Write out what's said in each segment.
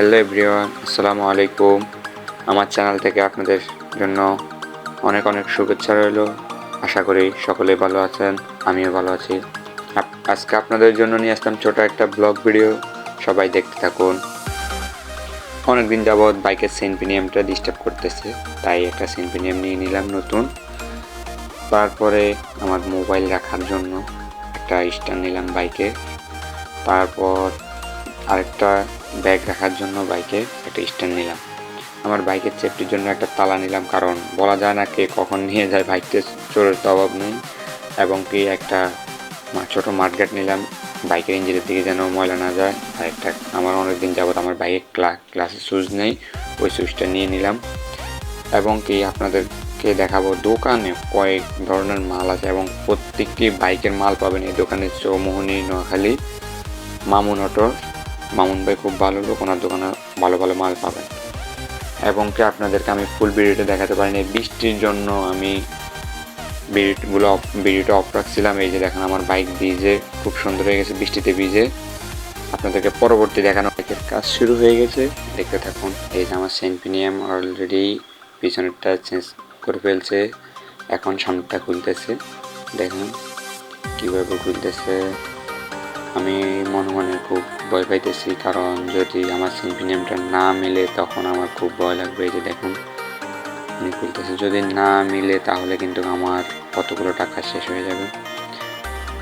Hello everyone, আসসালামু আলাইকুম। আমার চ্যানেল থেকে আপনাদের জন্য অনেক অনেক শুভেচ্ছা রইল। আশা করি সকলেই ভালো আছেন, আমিও ভালো আছি। আজকে আপনাদের জন্য নিয়ে আসলাম ছোট একটা ব্লগ ভিডিও, সবাই দেখতে থাকুন। অনেকদিন যাবৎ বাইকের সেনপিনিয়ামটা ডিস্টার্ব করতেছে, তাই একটা সেনপিনিয়াম নিয়ে নিলাম নতুন। তারপরে আমার মোবাইল রাখার জন্য একটা স্ট্যান্ড নিলাম বাইকে। তারপর আরেকটা ব্যাগ রাখার জন্য বাইকে একটা স্ট্যান্ড নিলাম। আমার বাইকের সেফটির জন্য একটা তালা নিলাম, কারণ বলা যায় না কে কখন নিয়ে যায়, বাইকতে চোরের তো অভাব নেই। এবং কি একটা ছোটো মাঠগার্ড নিলাম, বাইকের ইঞ্জিনের দিকে যেন ময়লা না যায়। আর একটা আমার অনেকদিন যাবত আমার বাইকের গ্লাসের সুইচ নেই, ওই সুইচটা নিয়ে নিলাম। এবং কি আপনাদেরকে দেখাবো দোকানে কয়েক ধরনের মাল আছে এবং প্রত্যেকটি বাইকের মাল পাবেন এই দোকানে। চৌমোহনী, নোয়াখালী, মামুন অটো। মামুন ভাই খুব ভালো লোক, ওনার দোকানে ভালো ভালো মাল পাবেন। এবং কি আপনাদেরকে আমি ফুল ভিডিওটা দেখাতে পারিনি, বৃষ্টির জন্য আমি ভিডিওটা অফ রাখছিলাম। এই যে দেখেন আমার বাইক ভিজে খুব সুন্দর হয়ে গেছে বৃষ্টিতে ভিজে। আপনাদেরকে পরবর্তী দেখানো বাইকের কাজ শুরু হয়ে গেছে, দেখতে থাকুন। এই যে আমার সেনপিনিয়াম অলরেডি পিছনেরটা চেঞ্জ করে ফেলছে, এখন সামনেটা খুলতেছে। দেখুন কীভাবে খুলতেছে। আমি মনে মনে খুব ভয় পাইতেছি, কারণ যদি আমার সেনপিনিয়ামটা না মিলে তখন আমার খুব ভয় লাগবে। এই যে দেখুন উনি খুলতেছে, যদি না মিলে তাহলে কিন্তু আমার কতগুলো টাকা শেষ হয়ে যাবে।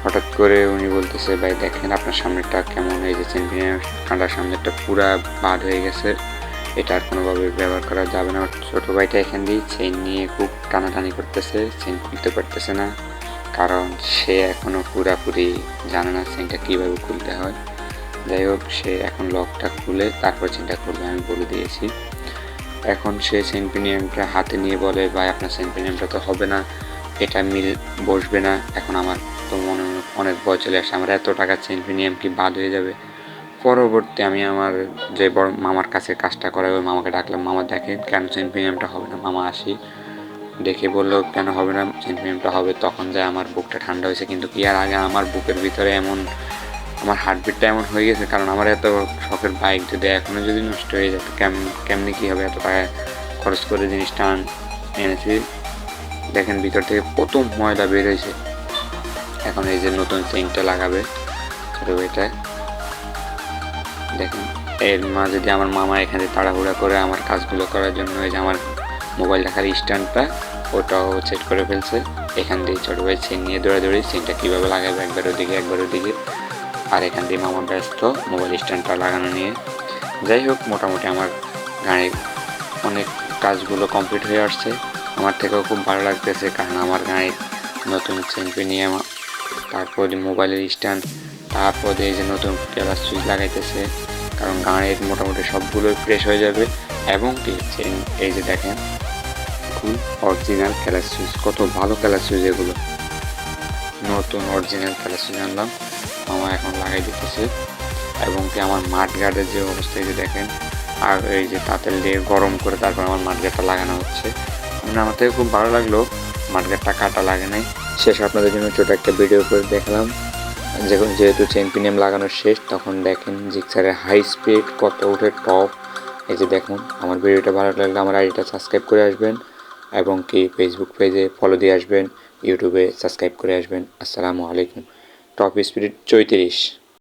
হঠাৎ করে উনি বলতেছে, ভাই দেখেন আপনার সামনেটা কেমন। এই যে সেনপিনিয়াম কাঁটার সামনেটা পুরা বাদ হয়ে গেছে, এটা আর কোনোভাবে ব্যবহার করা যাবে না। ছোটো ভাইটা এখান দিয়ে চেইন নিয়ে খুব টানাটানি করতেছে, চেইন খুলতে পারতেছে না, কারণ সে এখনও পুরাপুরি জানে না চেইনটা কীভাবে খুলতে হয়। যাই হোক, সে এখন লকটা খুলে তারপর চেইনটা খুলবে, আমি বলে দিয়েছি। এখন সে সেনপিনিয়ামটা হাতে নিয়ে বলে, ভাই আপনার সেনপিনিয়ামটা তো হবে না, এটা বসবে না। এখন আমার তো মনে অনেক ভয় চলে আসে, আমার এত টাকার সেনপিনিয়াম কি বাদ হয়ে যাবে। পরবর্তী আমি আমার যে বড় মামার কাছে কাজটা করে ওই মামাকে ডাকলাম, মামা দেখেন কেন সেনপিনিয়ামটা হবে না। মামা আসি দেখে বললো কেন হবে না, সেনপিনিয়ামটা হবে। তখন যায় আমার বুকটা ঠান্ডা হয়েছে, কিন্তু কি আর আগে আমার বুকের ভিতরে এমন আমার হার্টবিটটা এমন হয়ে গেছে, কারণ আমার এত শখের বাইক যদি এখনও যদি নষ্ট হয়ে যায় কেমনি কী হবে। এত টাকা খরচ করে জিনিসটা এনেছি, দেখেন ভিতর থেকে কত ময়লা বের হয়েছে। এখন এই যে নতুন চেইনটা লাগাবে ছোটো ভাইটা, দেখেন এর মাঝে দিয়ে আমার মামা এখানে তাড়াহুড়া করে আমার কাজগুলো করার জন্য এই যে আমার মোবাইল রাখার স্ট্যান্ডটা ওটাও সেট করে ফেলছে। এখান দিয়ে ছোটো ভাই চেইন নিয়ে দৌড়াদৌড়ি, চেইনটা কীভাবে লাগাবে একবার ওদিকে একবার ওদিকে। আর এখান দিয়ে মামা ব্যস্ত মোবাইল স্ট্যান্ডটা লাগানো নিয়ে। যাই হোক, মোটামুটি আমার গাড়ির অনেক কাজগুলো কমপ্লিট হয়ে আসছে। আমার থেকেও খুব ভালো লাগতেছে, কারণ আমার গাড়ির নতুন সেনপিনিয়াম, তারপর মোবাইলের স্ট্যান্ড, তারপর এই যে নতুন ক্লাস সুইচ লাগাইতেছে, কারণ গাড়ির মোটামুটি সবগুলোই ফ্রেশ হয়ে যাবে। এবং কি এই যে দেখেন এখন অরিজিনাল ক্লাস সুইচ, কত ভালো ক্লাস সুইচ এগুলো, নতুন অরিজিনাল ক্লাস সুইচ আনলাম, মামা এখন লাগাই দিতেছে। এবং কি আমার মাঠ গার্ডের যে অবস্থা এই যে দেখেন, আর এই যে তাঁতেল দিয়ে গরম করে তারপর আমার মাঠগাটটা লাগানো হচ্ছে। মানে আমার থেকে খুব ভালো লাগলো, মাঠগাটটা কাটা লাগে নাই। শেষ আপনাদের জন্য ছোটো একটা ভিডিও করে দেখলাম, যেহেতু চেনপিনিয়াম লাগানো শেষ, তখন দেখেন জিক্সারের হাই স্পিড কত উঠে টপ। এই যে দেখুন, আমার ভিডিওটা ভালো লাগলে আমার আইডিটা সাবস্ক্রাইব করে আসবেন, এবং কি ফেসবুক পেজে ফলো দিয়ে আসবেন, ইউটিউবে সাবস্ক্রাইব করে আসবেন। আসসালামু আলাইকুম। Top speed 34।